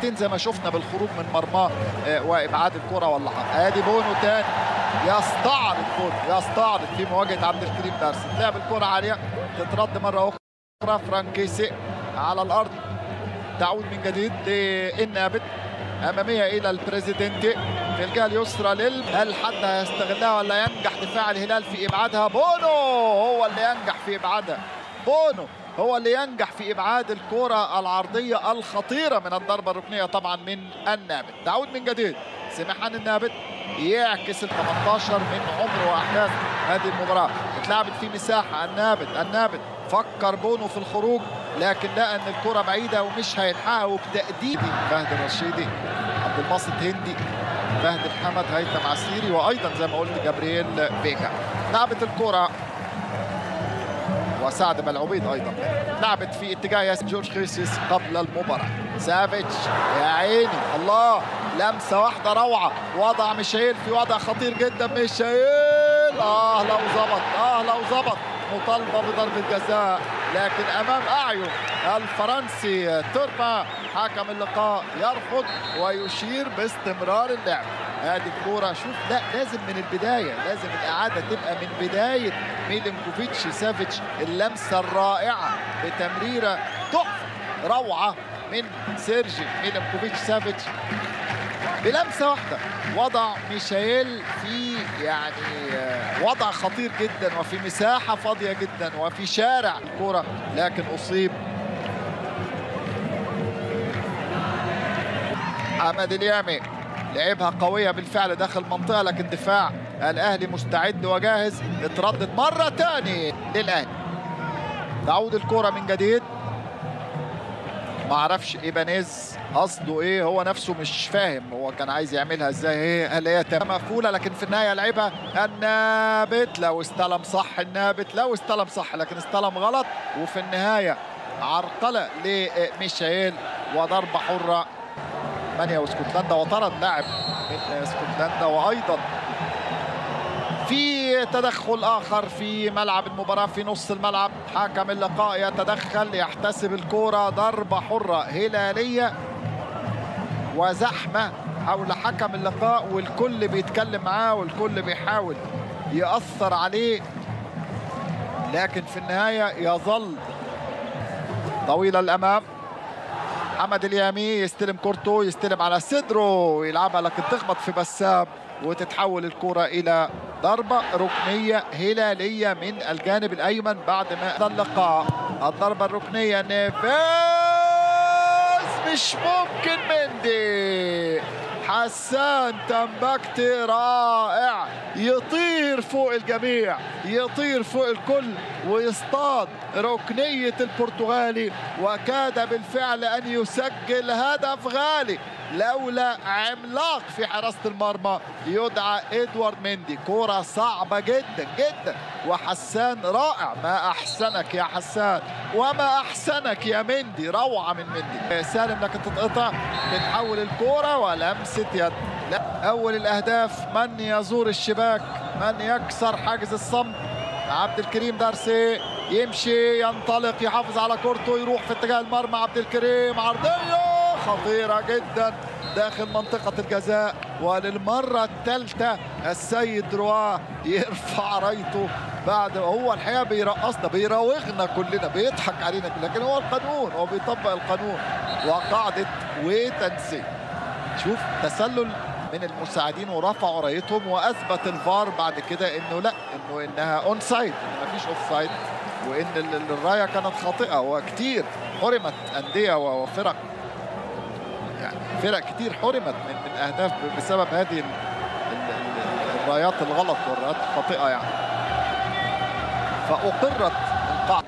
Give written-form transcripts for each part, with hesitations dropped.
مرتين زي ما شفنا بالخروج من مرماه وابعاد الكره ولا حاجه. ادي بونو تاني يستعرض بونو، يستعرض في مواجهه عبد الكريم دارسي. تلعب الكره عاليه تترد مره اخرى، فرانكيسي على الارض تعود من جديد للنابت اماميه الى البريزيدنتي في الجهه اليسرى هل حد هيستغلها ولا ينجح دفاع الهلال في ابعادها؟ بونو هو اللي ينجح في ابعادها، بونو هو اللي ينجح في ابعاد الكره العرضيه الخطيره من الضربه الركنيه طبعا من النابت. تعود من جديد سماحان النابت يعكس ال 18 من عمر واحداث هذه المباراه. اتلعبت في مساحه النابت فكر بونو في الخروج لكن لقى ان الكره بعيده ومش هيلحقها، وبتأديب فهد الرشيدي، عبد الباسط هندي، فهد الحمد، هيثم عسيري، وايضا زي ما قلت جابرييل فيجا. لعبت الكره وسعد بلعبيد ايضا لعبت في اتجاه ياسر جورج خيسيس قبل المباراه. سافيتش يا عيني الله، لمسه واحده روعه، وضع ميشيل في وضع خطير جدا. ميشيل لو ظبط مطالبه بضربه جزاء لكن امام اعين الفرنسي تورما حكم اللقاء يرفض ويشير باستمرار اللعب. هذه الكوره شوف، لا لازم من البدايه، لازم الاعاده تبقى من بدايه ميلينكوفيتش سافيتش. اللمسه الرائعه بتمريره تحفه روعه من سيرجي ميلينكوفيتش سافيتش بلمسه واحده وضع ميشيل في يعني وضع خطير جدا وفي مساحه فاضيه جدا وفي شارع الكره لكن اصيب. حمد اليامي لعبها قويه بالفعل داخل المنطقه لكن دفاع الاهلي مستعد وجاهز. اتردد مره ثانيه للاهلي. تعود الكره من جديد، ما اعرفش ايبانيز قصده ايه، هو نفسه مش فاهم هو كان عايز يعملها ازاي. هل هي مقفوله لكن في النهايه لعبها النابت. لو استلم صح النابت، لو استلم صح لكن استلم غلط، وفي النهايه عرقله لميشيل وضربه حره. مانيا واسكتلندا وطرد لاعب من اسكتلندا. وايضا في تدخل اخر في ملعب المباراه في نص الملعب، حكم اللقاء يتدخل يحتسب الكره ضربه حره هلاليه وزحمه حول حكم اللقاء والكل بيتكلم معاه والكل بيحاول يأثر عليه لكن في النهايه يظل طويل الامام. حمد اليامي يستلم كورته، يستلم على صدره ويلعبها لكن تخبط في بسام وتتحول الكرة إلى ضربة ركنية هلالية من الجانب الأيمن بعد ما اللقاء. الضربة الركنية نيفيز مش ممكن. مندي حسان تنبكتي رائع، يطير فوق الجميع، يطير فوق الكل ويصطاد ركنية البرتغالي وكاد بالفعل أن يسجل هدف غالي لولا عملاق في حراسة المرمى يدعى إدوارد مندي. كرة صعبة جدا جدا وحسان رائع. ما أحسنك يا حسان وما أحسنك يا مندي، روعة من مندي. سالم لكن تتقطع، تتحول الكرة ولمسة يد. لا، أول الأهداف من يزور الشباك، من يكسر حاجز الصمت. عبد الكريم دارسي يمشي ينطلق يحافظ على كورته، يروح في اتجاه المرمى. عبد الكريم عرضية خطيرة جدا داخل منطقة الجزاء، وللمرة الثالثة السيد رواه يرفع رايته بعد هو الحقيقة بيرقصنا بيراوغنا كلنا بيضحك علينا لكن هو القانون، هو بيطبق القانون وقاعدة وتنسي. شوف تسلل من المساعدين ورفعوا رايتهم واثبت الفار بعد كده انه لا، انها اون سايد، مفيش اوف سايد، وان الرايه كانت خاطئه. وكتير حرمت انديه وفرق، يعني فرق كتير حرمت من اهداف بسبب هذه الرايات الغلط والرايات الخاطئه يعني. فاقرت القاعده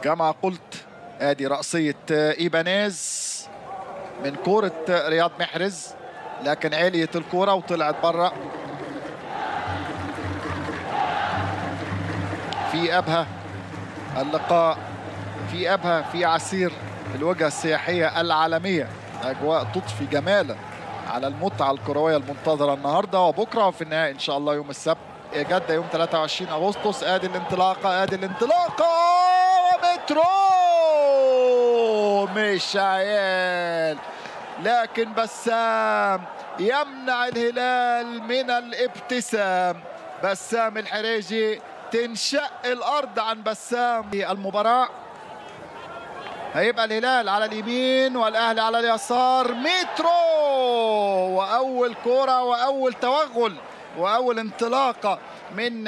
كما قلت. ادي رأسية ايبانيز من كورة رياض محرز لكن عليت الكورة وطلعت برا. في أبها اللقاء، في أبها في عسير الوجهة السياحية العالمية. أجواء تضفي جمالا على المتعة الكروية المنتظرة النهاردة وبكرة، وفي النهاية إن شاء الله يوم السبت جدة يوم 23 أغسطس. آدي الانطلاقة، آدي الانطلاقة، ومترو ميشائيل، لكن بسام يمنع الهلال من الابتسام. بسام الحريجي تنشق الأرض عن بسام. المباراة هيبقى الهلال على اليمين والأهلي على اليسار. مترو، وأول كرة وأول توغل وأول انطلاقة من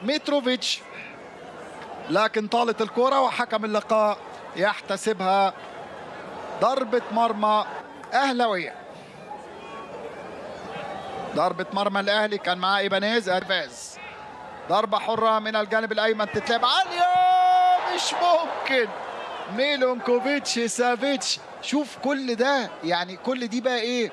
متروفيتش، لكن طالت الكرة وحكم اللقاء يحتسبها ضربة مرمى أهلاوية. ضربة مرمى الأهلي كان معاه إيبانيز. ضربة حرة من الجانب الأيمن تتلعب عالية، مش ممكن. ميلونكوفيتش سافيتش. شوف كل ده، يعني كل دي بقى إيه؟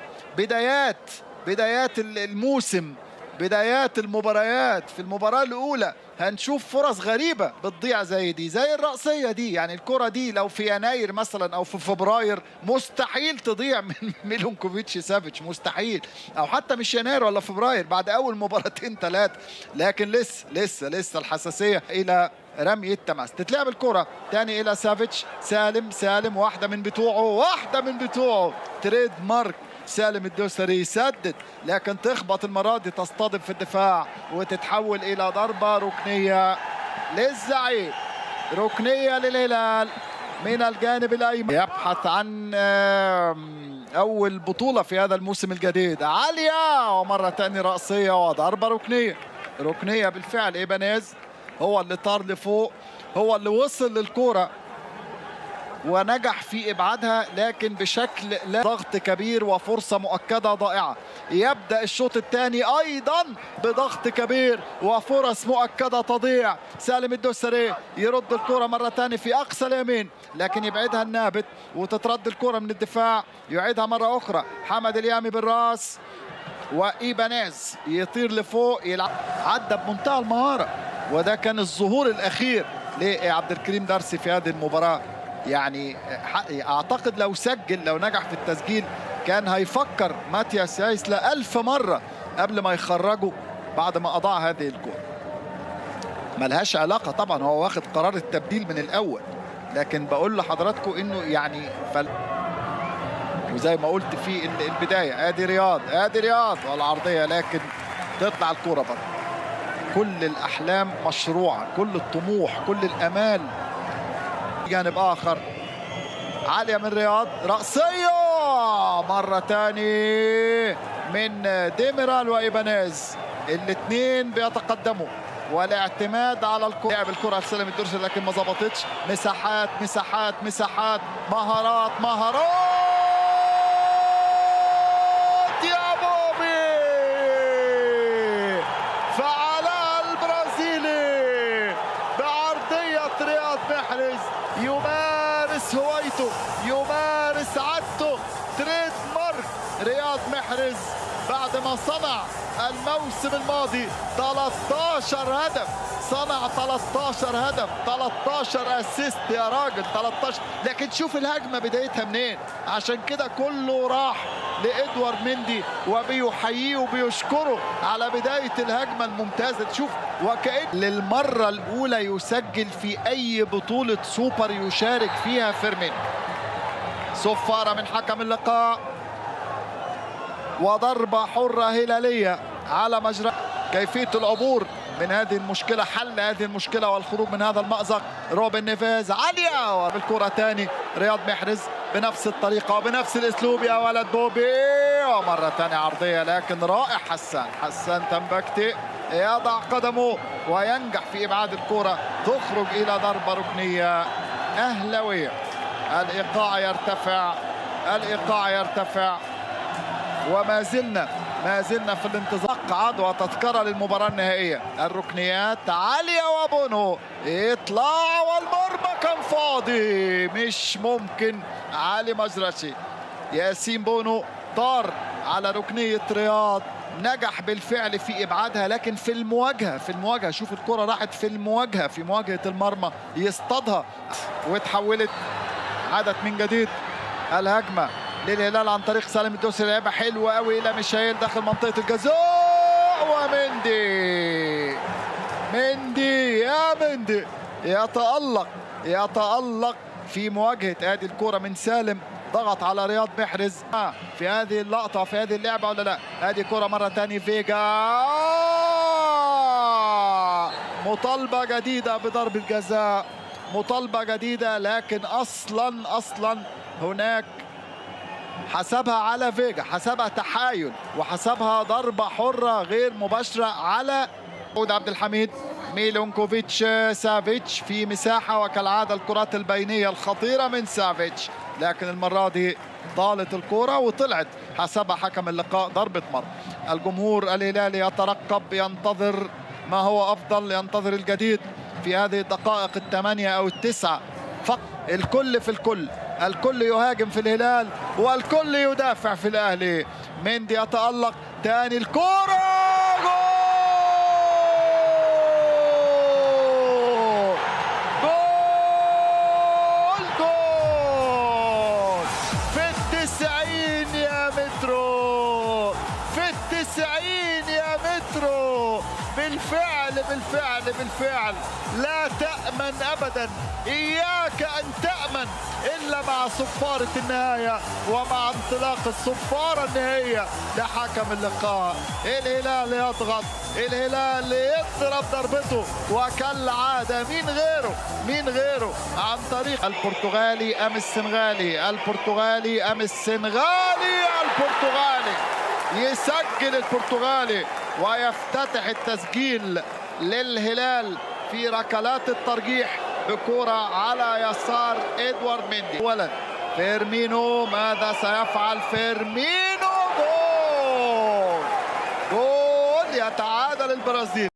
بدايات الموسم، بدايات المباريات. في المباراة الأولى هنشوف فرص غريبة بتضيع زي دي، زي الرأسية دي. يعني الكرة دي لو في يناير مثلا أو في فبراير مستحيل تضيع من ميلونكوفيتش سافيتش، مستحيل. أو حتى مش يناير ولا فبراير، بعد أول مباراتين ثلاثة. لكن لسه الحساسية إلى رمي التماس. تتلعب الكرة تاني إلى سافيتش. سالم واحدة من بتوعه تريد مارك. سالم الدوسري يسدد، لكن تخبط المرة دي، تصطدم في الدفاع وتتحول إلى ضربة ركنية للزعيم. ركنية للهلال من الجانب الأيمن، يبحث عن أول بطولة في هذا الموسم الجديد. عالية، ومرة تانية رأسية وضربة ركنية بالفعل. إيبانيز هو اللي طار لفوق، هو اللي وصل للكرة ونجح في إبعادها، لكن بشكل لا. ضغط كبير وفرصة مؤكدة ضائعة. يبدأ الشوط الثاني أيضا بضغط كبير وفرص مؤكدة تضيع. سالم الدوسري يرد الكرة مرة ثانية في أقصى اليمين، لكن يبعدها النابت وتترد الكرة من الدفاع. يعيدها مرة أخرى حمد اليامي بالراس، وإيبانيز يطير لفوق، يلعب عدى بمنتهى المهارة. وده كان الظهور الأخير لعبد الكريم درسي في هذه المباراة. يعني اعتقد لو نجح في التسجيل كان هيفكر ماتياس يايسلا 1000 مرة قبل ما يخرجه بعد ما اضاع هذه الكرة. ملهاش علاقة طبعا، هو واخد قرار التبديل من الاول، لكن بقول لحضراتكم انه يعني وزي ما قلت في البداية، ادي رياض والعرضية، لكن تطلع الكرة بره. كل الاحلام مشروعة، كل الطموح، كل الامال. جانب آخر عالية من رياض، رأسية مرة تاني من ديميرال وإيبانيز. الاثنين بيتقدموا، والاعتماد على الكرة. لعب الكرة لسالم الدرسي لكن ما ظبطتش. مساحات، مهارات يا بوبي. فعلها البرازيلي بعرضية رياض محرز، يمارس هوايته، يمارس عادته. تريد مارك رياض محرز بعد ما صنع الموسم الماضي 13 هدف، صنع 13 هدف، 13 اسيست يا راجل، 13. لكن شوف الهجمة بدايتها منين. عشان كده كله راح لإدوارد مندي وبيحييه وبيشكره على بداية الهجمة الممتازة. تشوف وكأن للمرة الأولى يسجل في أي بطولة سوبر يشارك فيها فيرمين. صفارة من حكم اللقاء، وضربة حرة هلالية على مجرى. كيفية العبور من هذه المشكلة، حل هذه المشكلة والخروج من هذا المأزق. روبن نيفيز عالية، وبالكرة تاني رياض محرز بنفس الطريقة وبنفس الأسلوب. يا ولد بوبي، ومرة تانية عرضية، لكن رائع حسان تنبكتي يضع قدمه وينجح في إبعاد الكرة، تخرج إلى ضربة ركنية أهلاوية. الإيقاع يرتفع، وما زلنا في الانتظار. قعد وتذكرة للمباراة النهائية. الركنيات عالية، وبونو يطلع والمرمى كان فاضي، مش ممكن. علي مجرشي، ياسين بونو طار على ركنية رياض، نجح بالفعل في إبعادها، لكن في المواجهة شوف الكرة راحت في المواجهة، في مواجهة المرمى يصطادها، وتحولت. عادت من جديد الهجمة للهلال عن طريق سالم الدوسري. لعبة حلوة قوي إلى ميشائيل داخل منطقة الجزاء، ومندي يا مندي يتألق في مواجهة. ادي الكرة من سالم، ضغط على رياض محرز في هذه اللقطة في هذه اللعبة ولا لا؟ ادي كرة مرة تانية فيجا، مطالبة جديدة بضربة جزاء، مطالبة جديدة، لكن اصلا هناك حسبها على فيجا، حسبها تحايل وحسبها ضربة حرة غير مباشرة على عبد الحميد. ميلونكوفيتش سافيتش في مساحة، وكالعادة الكرات البينية الخطيرة من سافيتش، لكن المرة دي طالت الكرة وطلعت، حسبها حكم اللقاء ضربة مرمى. الجمهور الهلالي يترقب، ينتظر ما هو أفضل، ينتظر الجديد في هذه الدقائق الثمانية أو التسعة فقط. الكل في الكل، الكل يهاجم في الهلال والكل يدافع في الأهلي. مندي يتألق، تاني الكرة، بالفعل لا تأمن أبدا، إياك أن تأمن إلا مع صفارة النهاية ومع انطلاق الصفارة النهائية لحكم اللقاء. الهلال يضغط، الهلال يضرب ضربته، وكالعادة مين غيره عن طريق البرتغالي أم السنغالي، البرتغالي أم السنغالي، البرتغالي يسجل، البرتغالي ويفتتح التسجيل للهلال في ركلات الترجيح بكرة على يسار إدوارد مندي. أولا فيرمينو، ماذا سيفعل فيرمينو؟ جول يتعادل البرازيل.